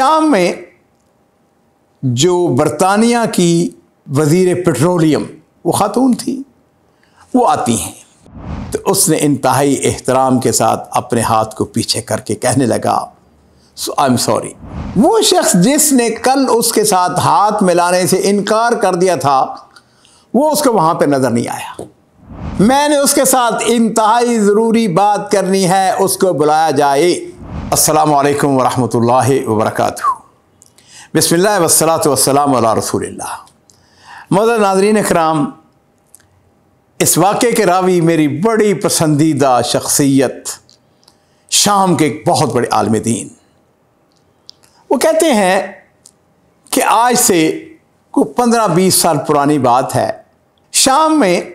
शाम में जो बरतानिया की वज़ीर पेट्रोलियम वो ख़ातून थी, वो आती हैं तो उसने इंतहाई एहतराम के साथ अपने हाथ को पीछे करके कहने लगा, आई एम सॉरी। वो शख्स जिसने कल उसके साथ हाथ मिलाने से इनकार कर दिया था वो उसको वहाँ पे नज़र नहीं आया। मैंने उसके साथ इंतहाई ज़रूरी बात करनी है, उसको बुलाया जाए। अस्सलामु अलैकुम वरहमतुल्लाहि वबरकातुहू। बिस्मिल्लाह वस्सलातु वस्सलामु अला रसूलिल्लाह। मोअज़्ज़ज़ नाज़रीन इकराम, इस वाक़े के रावी मेरी बड़ी पसंदीदा शख्सियत शाम के एक बहुत बड़े आलिम दीन। वो कहते हैं कि आज से कोई 15-20 साल पुरानी बात है, शाम में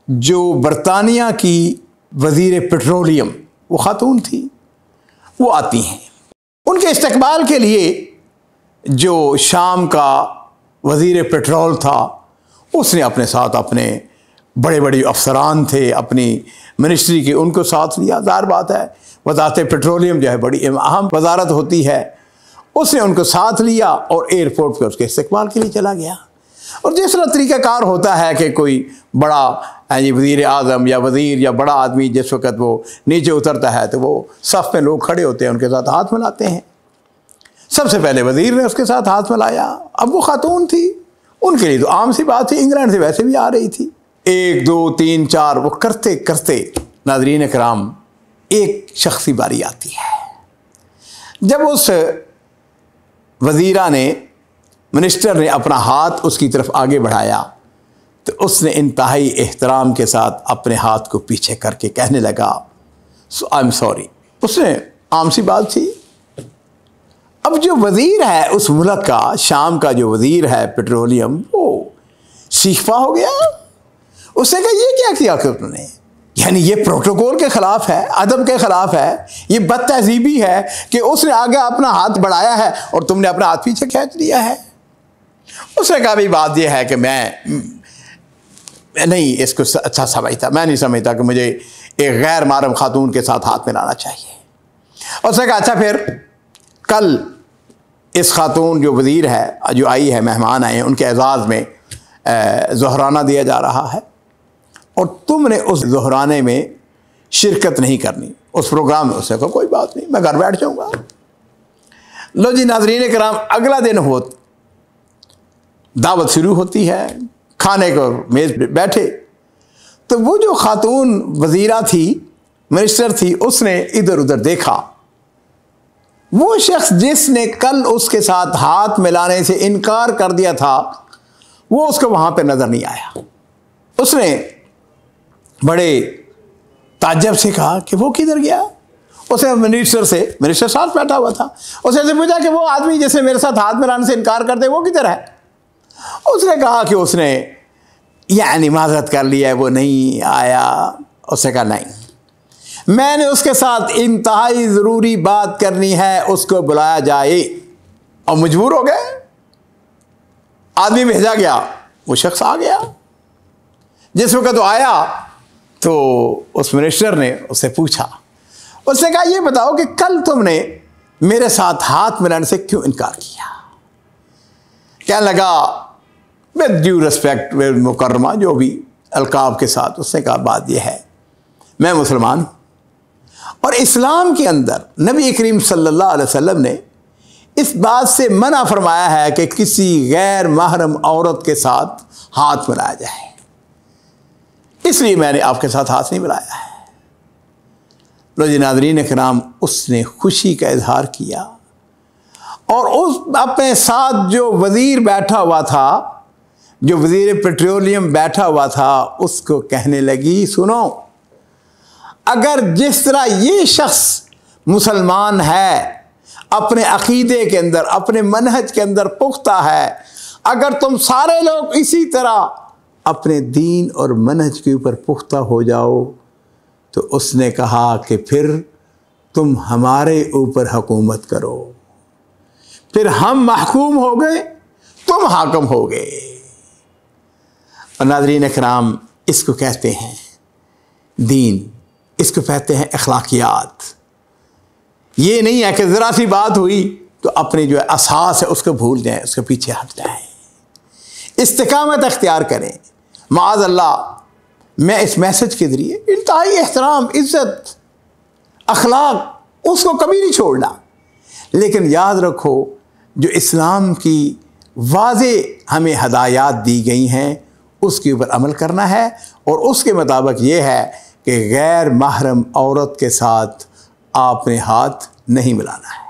जो बरतानिया की वज़ीर पेट्रोलियम वो ख़ातून थी, वो आती हैं। उनके इस्तकबाल के लिए जो शाम का वज़ीर पेट्रोल था उसने अपने साथ अपने बड़े बड़े अफसरान थे, अपनी मिनिस्ट्री के, उनको साथ लिया। ज़ाहिर बात है वज़ारत पेट्रोलियम जो है बड़ी अहम वज़ारत होती है, उसने उनको साथ लिया और एयरपोर्ट पर उसके इस्तकबाल के लिए चला गया। और जिस तरह तरीक़ाकार होता है कि कोई बड़ा वज़ीर आज़म या वज़ीर या बड़ा आदमी जिस वक़्त वो नीचे उतरता है तो वो सफ़ में लोग खड़े होते हैं, उनके साथ हाथ मिलाते हैं। सबसे पहले वज़ीर ने उसके साथ हाथ मिलाया। अब वो ख़ातून थी, उनके लिए तो आम सी बात थी, इंग्लैंड से वैसे भी आ रही थी। 1 2 3 4 वो करते करते नाज़रीन इकराम एक शख्सी बारी आती है। जब उस वज़ीरा ने, मिनिस्टर ने अपना हाथ उसकी तरफ आगे बढ़ाया तो उसने इंतहाई एहतराम के साथ अपने हाथ को पीछे करके कहने लगा, आई एम सॉरी। उसने आम सी बात थी। अब जो वज़ीर है उस मुल्क का, शाम का जो वज़ीर है पेट्रोलियम, वो सीखा हो गया। उसने कहा ये क्या किया कि तुमने, यानी ये प्रोटोकॉल के ख़िलाफ़ है, अदब के ख़िलाफ़ है, ये बदतहज़ीबी है कि उसने आगे अपना हाथ बढ़ाया है और तुमने अपना हाथ पीछे खींच लिया है। उसने कहा भाई बात यह है कि मैं नहीं इसको अच्छा समझता, मैं नहीं समझता कि मुझे एक गैर महरम खातून के साथ हाथ मिलाना चाहिए। उसने कहा अच्छा फिर कल इस खातून जो वज़ीर है, जो आई है, मेहमान आए हैं, उनके एजाज़ में ज़ोहराना दिया जा रहा है और तुमने उस ज़ोहराने में शिरकत नहीं करनी, उस प्रोग्राम में। उसने कहा कोई बात नहीं, मैं घर बैठ जाऊँगा। लो जी नाज़रीन इकराम, अगला दिन हो, दावत शुरू होती है, खाने को मेज़ पे बैठे तो वो जो खातून वज़ीरा थी, मिनिस्टर थी, उसने इधर उधर देखा। वो शख्स जिसने कल उसके साथ हाथ मिलाने से इनकार कर दिया था वो उसको वहाँ पे नज़र नहीं आया। उसने बड़े ताज्जुब से कहा कि वो किधर गया। उसने मिनिस्टर साथ बैठा हुआ था, उसने पूछा कि वो आदमी जिसने मेरे साथ हाथ मिलाने से इनकार कर दे वो किधर है। उसने कहा कि उसने यानी माज़रत कर लिया है, वो नहीं आया। उसने कहा नहीं, मैंने उसके साथ इंतहाई ज़रूरी बात करनी है, उसको बुलाया जाए। और मजबूर हो गए, आदमी भेजा गया, वो शख्स आ गया। जिस वक़्त वो आया तो उस मिनिस्टर ने उससे पूछा, उसने कहा ये बताओ कि कल तुमने मेरे साथ हाथ मिलाने से क्यों इनकार किया। क्या लगा विद ड्यू रिस्पेक्ट, विद मुकर्रमा, जो भी अलकाब के साथ, उसने कहा बात यह है मैं मुसलमान हूँ और इस्लाम के अंदर नबी करीम सल्लल्लाहु अलैहि वसल्लम ने इस बात से मना फरमाया है कि किसी गैर महरम औरत के साथ हाथ मिलाया जाए, इसलिए मैंने आपके साथ हाथ नहीं मिलाया है। लो जी नाज़रीन इकराम, उसने खुशी का इजहार किया और उस अपने साथ जो वज़ीर बैठा हुआ था, जो वज़ीर पेट्रोलियम बैठा हुआ था, उसको कहने लगी सुनो, अगर जिस तरह ये शख्स मुसलमान है, अपने अक़ीदे के अंदर, अपने मनहज के अंदर पुख्ता है, अगर तुम सारे लोग इसी तरह अपने दीन और मनहज के ऊपर पुख्ता हो जाओ, तो उसने कहा कि फिर तुम हमारे ऊपर हुकूमत करो, फिर हम महकूम हो गए, तुम हाकिम हो गए। और नाज़रीन इकराम, इसको कहते हैं दीन, इसको कहते हैं अखलाकियात। ये नहीं है कि ज़रा सी बात हुई तो अपनी जो असास है उसको भूल जाएं, उसके पीछे हट जाएं, इस्तिकामत अख्तियार करें। माअज़ अल्लाह मैं इस मैसेज के ज़रिए इंतहाई एहतराम, इज़्ज़त, अखलाक उसको कभी नहीं छोड़ना, लेकिन याद रखो जो इस्लाम की वाज़े हमें हदायत दी गई हैं उसके ऊपर अमल करना है, और उसके मुताबिक ये है कि गैर महरम औरत के साथ आपने हाथ नहीं मिलाना है।